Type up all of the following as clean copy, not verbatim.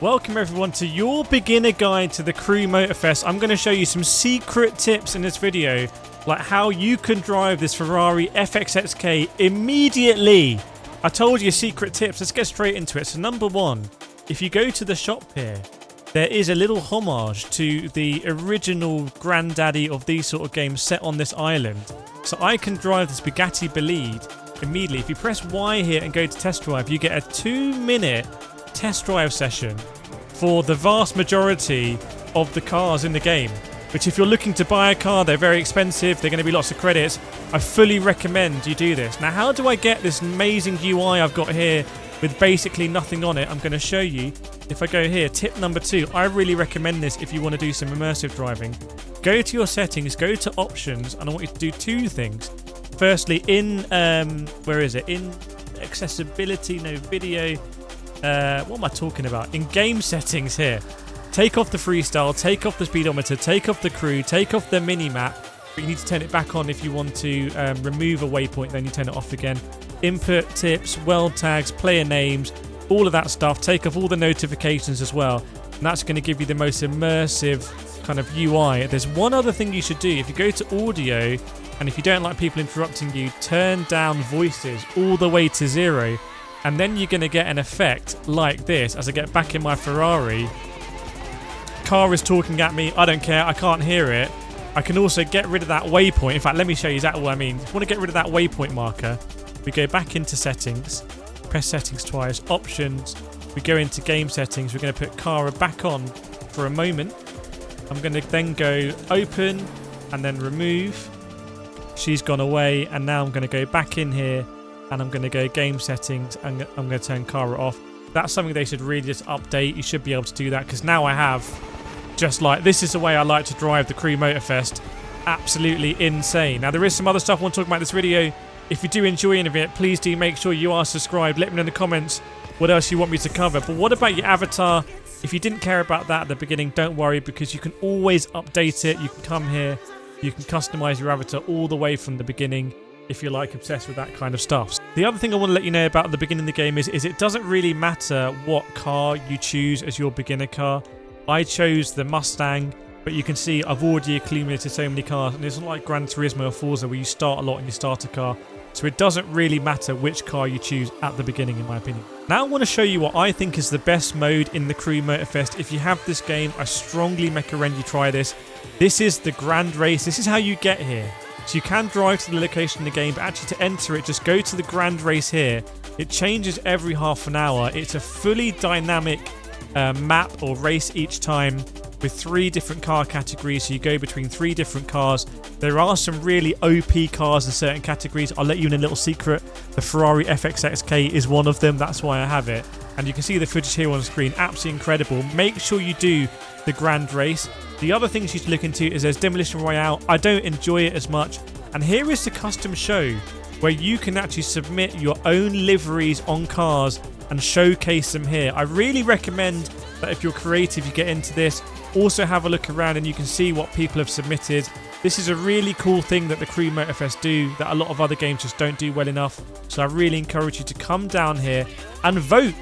Welcome everyone to your beginner guide to the Crew Motorfest. I'm going to show you some secret tips in this video, like how you can drive this Ferrari FXXK immediately. I told you secret tips, let's get straight into it. So number one, if you go to the shop here, there is a little homage to the original granddaddy of these sort of games set on this island. So I can drive this Bugatti Bolide immediately. If you press Y here and go to test drive, you get a 2-minute test drive session for the vast majority of the cars in the game, which if you're looking to buy a car, they're very expensive, they're going to be lots of credits. I fully recommend you do this. Now, how do I get this amazing UI I've got here with basically nothing on it? I'm going to show you. If I go here, tip number 2, I really recommend this if you want to do some immersive driving. Go to your settings, go to options, and I want you to do 2 things. Firstly, in where is it? In accessibility, no video. What am I talking about? In game settings here, take off the freestyle, take off the speedometer, take off the crew, take off the mini map, but you need to turn it back on if you want to remove a waypoint, then you turn it off again. Input tips, world tags, player names, all of that stuff. Take off all the notifications as well, and that's going to give you the most immersive kind of UI. There's one other thing you should do. If you go to audio, and if you don't like people interrupting you, turn down voices all the way to 0. And then you're going to get an effect like this. As I get back in my Ferrari, car is talking at me. I don't care. I can't hear it. I can also get rid of that waypoint. In fact, let me show you exactly what I mean. If you want to get rid of that waypoint marker, we go back into settings, press settings twice, options. We go into game settings. We're going to put Cara back on for a moment. I'm going to then go open and then remove. She's gone away. And now I'm going to go back in here. And I'm going to go game settings and I'm going to turn Cara off. That's something they should really just update. You should be able to do that because now I have just like, this is the way I like to drive the Crew Motorfest. Absolutely insane. Now there is some other stuff I want to talk about in this video. If you do enjoy any of it, please do make sure you are subscribed. Let me know in the comments what else you want me to cover. But what about your avatar? If you didn't care about that at the beginning, don't worry because you can always update it. You can come here, you can customize your avatar all the way from the beginning. If you're like obsessed with that kind of stuff. The other thing I want to let you know about at the beginning of the game is it doesn't really matter what car you choose as your beginner car. I chose the Mustang, but you can see I've already accumulated so many cars, and it's not like Gran Turismo or Forza where you start a lot and you start a car. So it doesn't really matter which car you choose at the beginning, in my opinion. Now I want to show you what I think is the best mode in the Crew Motorfest. If you have this game, I strongly recommend you try this. This is the Grand Race. This is how you get here. So you can drive to the location in the game, but actually to enter it, just go to the Grand Race here. It changes every half an hour. It's a fully dynamic map or race each time with 3 different car categories. So you go between 3 different cars. There are some really OP cars in certain categories. I'll let you in a little secret. The Ferrari FXXK is one of them. That's why I have it. And you can see the footage here on the screen. Absolutely incredible. Make sure you do the Grand Race. The other things you should look into is there's Demolition Royale. I don't enjoy it as much. And here is the custom show where you can actually submit your own liveries on cars and showcase them here. I really recommend that if you're creative, you get into this. Also have a look around and you can see what people have submitted. This is a really cool thing that the Crew Motorfest do that a lot of other games just don't do well enough. So I really encourage you to come down here and vote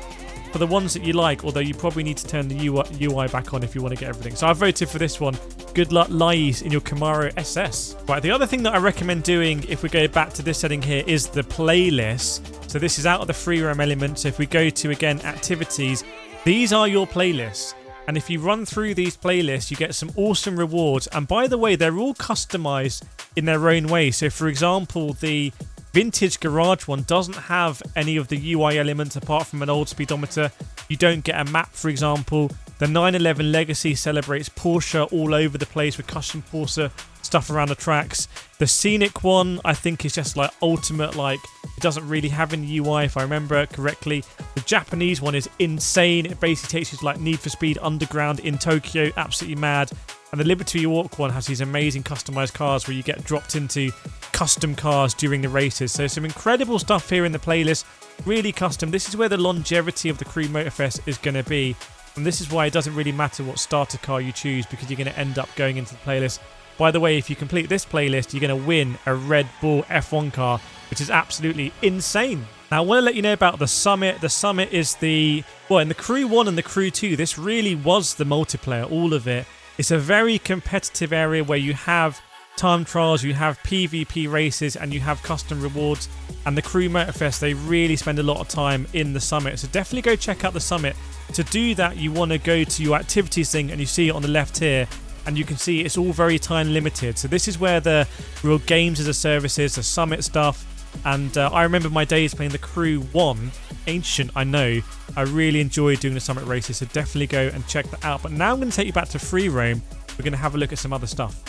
for the ones that you like, although you probably need to turn the UI back on if you want to get everything. So I voted for this one. Good luck, Lais, in your Camaro SS. Right, the other thing that I recommend doing, if we go back to this setting here, is the playlist. So this is out of the free roam element. So if we go to, again, activities, these are your playlists. And if you run through these playlists, you get some awesome rewards. And by the way, they're all customized in their own way. So for example, the Vintage Garage one doesn't have any of the UI elements apart from an old speedometer. You don't get a map, for example. The 911 Legacy celebrates Porsche all over the place with custom Porsche stuff around the tracks. The Scenic one, I think, is just like ultimate, like it doesn't really have any UI if I remember correctly. The Japanese one is insane. It basically takes you to like Need for Speed Underground in Tokyo, absolutely mad. And the Liberty Walk one has these amazing customized cars where you get dropped into custom cars during the races. So some incredible stuff here in the playlist, really custom. This is where the longevity of the Crew Motorfest is going to be. And this is why it doesn't really matter what starter car you choose, because you're going to end up going into the playlist By the way, if you complete this playlist, you're going to win a Red Bull F1 car, which is absolutely insane. Now, I want to let you know about the Summit. The Summit is in the Crew 1 and the Crew 2, this really was the multiplayer, all of it. It's a very competitive area where you have time trials, you have PvP races, and you have custom rewards. And the Crew Motorfest, they really spend a lot of time in the Summit. So definitely go check out the Summit. To do that, you want to go to your activities thing, and you see it on the left here. And you can see it's all very time limited. So this is where the real games as a service is, the Summit stuff. And I remember my days playing the Crew 1, ancient, I know. I really enjoyed doing the Summit races, so definitely go and check that out. But now I'm going to take you back to free roam. We're going to have a look at some other stuff.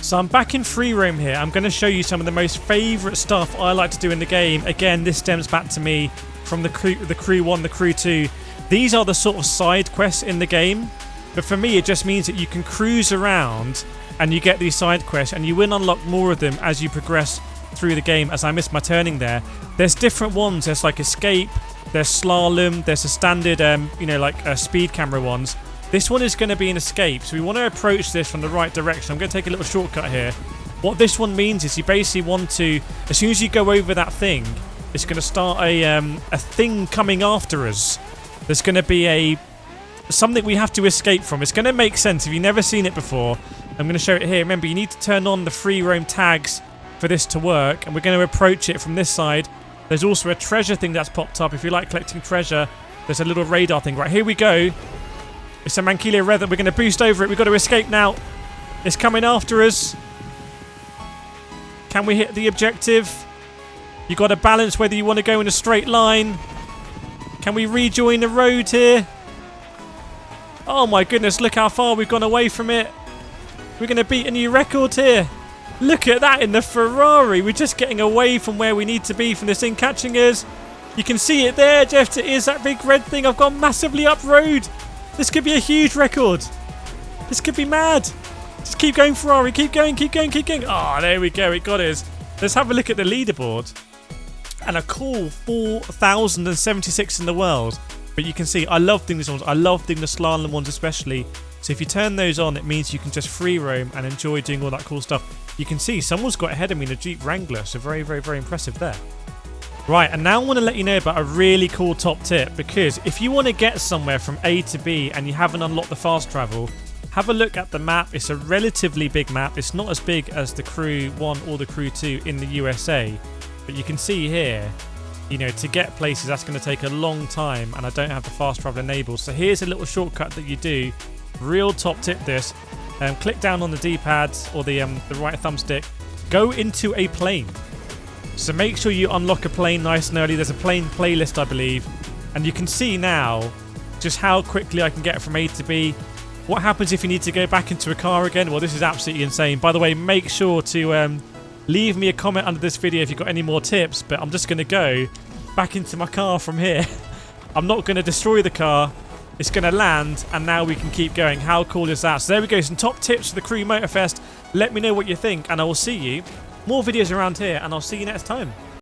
So I'm back in free roam here. I'm going to show you some of the most favourite stuff I like to do in the game. Again, this stems back to me from the Crew 1, the Crew 2. These are the sort of side quests in the game. But for me, it just means that you can cruise around and you get these side quests and you will unlock more of them as you progress through the game. As I missed my turning there, there's different ones. There's like escape, there's slalom, there's a standard speed camera ones. This one is going to be an escape, so we want to approach this from the right direction. I'm going to take a little shortcut here. What this one means is you basically want to, as soon as you go over that thing, it's going to start a thing coming after us. There's going to be something we have to escape from. It's going to make sense if you've never seen it before. I'm going to show it here. Remember, you need to turn on the free roam tags for this to work, and we're going to approach it from this side. There's also a treasure thing that's popped up. If you like collecting treasure, there's a little radar thing. Right, here we go. It's a Manquillo Red. We're going to boost over it. We've got to escape now. It's coming after us. Can we hit the objective? You've got to balance whether you want to go in a straight line. Can we rejoin the road here? Oh my goodness, look how far we've gone away from it. We're going to beat a new record here. Look at that in the Ferrari. We're just getting away from where we need to be from this thing catching us. You can see it there, Jeff. It is that big red thing. I've gone massively up road. This could be a huge record. This could be mad. Just keep going, Ferrari. Keep going, keep going, keep going. Oh, there we go. It got us. Let's have a look at the leaderboard. And a cool 4,076 in the world. But you can see, I love doing these ones. I love doing the slalom ones especially. So if you turn those on, it means you can just free roam and enjoy doing all that cool stuff. You can see someone's got ahead of me in a Jeep Wrangler. So very, very, very impressive there. Right, and now I want to let you know about a really cool top tip. Because if you want to get somewhere from A to B and you haven't unlocked the fast travel, have a look at the map. It's a relatively big map. It's not as big as the Crew 1 or the Crew 2 in the USA. But you can see here, you know, to get places, that's going to take a long time, and I don't have the fast travel enabled. So here's a little shortcut that you do. Real top tip this. Click down on the D-pad or the right thumbstick. Go into a plane. So make sure you unlock a plane nice and early. There's a plane playlist, I believe. And you can see now just how quickly I can get from A to B. What happens if you need to go back into a car again? Well, this is absolutely insane. By the way, make sure to leave me a comment under this video if you've got any more tips, but I'm just going to go back into my car from here. I'm not going to destroy the car. It's going to land, and now we can keep going. How cool is that? So there we go, some top tips for the Crew Motorfest. Let me know what you think, and I will see you. More videos around here, and I'll see you next time.